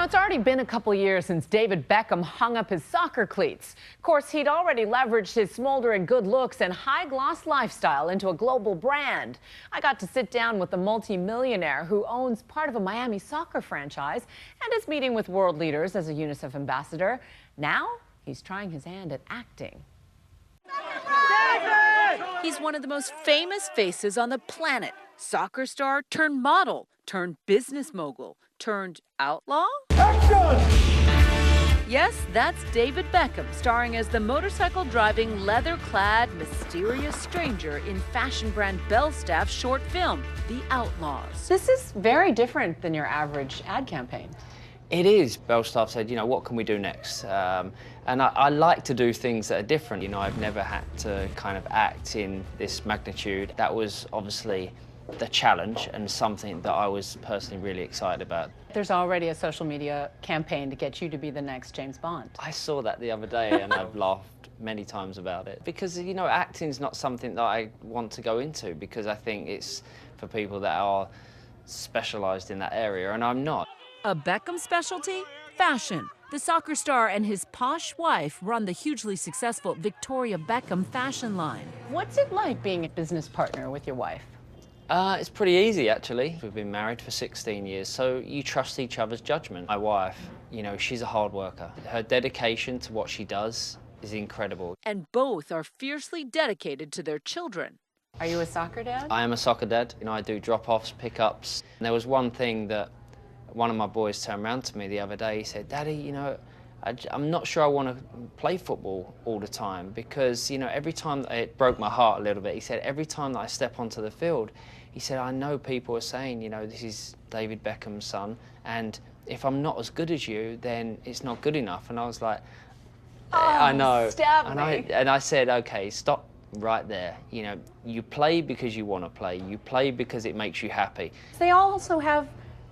It's already been a couple years since David Beckham hung up his soccer cleats. Of course, he'd already leveraged his smoldering good looks and high-gloss lifestyle into a global brand. I got to sit down with the multi-millionaire who owns part of a Miami soccer franchise and is meeting with world leaders as a UNICEF ambassador. Now, he's trying his hand at acting. He's one of the most famous faces on the planet. Soccer star turned model, turned business mogul, turned outlaw? Yes, that's David Beckham, starring as the motorcycle-driving, leather-clad, mysterious stranger in fashion brand Belstaff's short film, The Outlaws. This is very different than your average ad campaign. It is. Belstaff said, what can we do next? And I like to do things that are different. I've never had to kind of act in this magnitude. That was obviously the challenge and something that I was personally really excited about. There's already a social media campaign to get you to be the next James Bond. I saw that the other day and I've laughed many times about it because, acting's not something that I want to go into because I think it's for people that are specialised in that area, and I'm not. A Beckham specialty? Fashion. The soccer star and his posh wife run the hugely successful Victoria Beckham fashion line. What's it like being a business partner with your wife? It's pretty easy, actually. We've been married for 16 years, so you trust each other's judgment. My wife, she's a hard worker. Her dedication to what she does is incredible. And both are fiercely dedicated to their children. Are you a soccer dad? I am a soccer dad. I do drop-offs, pick-ups. And there was one thing that one of my boys turned around to me the other day. He said, "Daddy, I'm not sure I want to play football all the time because, every time," it broke my heart a little bit. He said, "Every time that I step onto the field," he said, "I know people are saying, this is David Beckham's son, and if I'm not as good as you, then it's not good enough." And I was like, I know. Stab me. And I said, okay, stop right there. You play because you want to play. You play because it makes you happy. They also have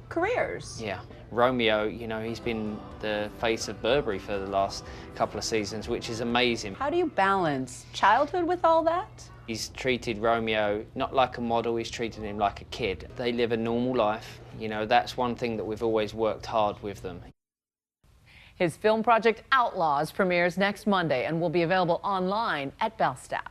careers. Yeah. Romeo, he's been the face of Burberry for the last couple of seasons, which is amazing. How do you balance childhood with all that? He's treated Romeo not like a model, he's treated him like a kid. They live a normal life. That's one thing that we've always worked hard with them. His film project Outlaws premieres next Monday and will be available online at Belstaff.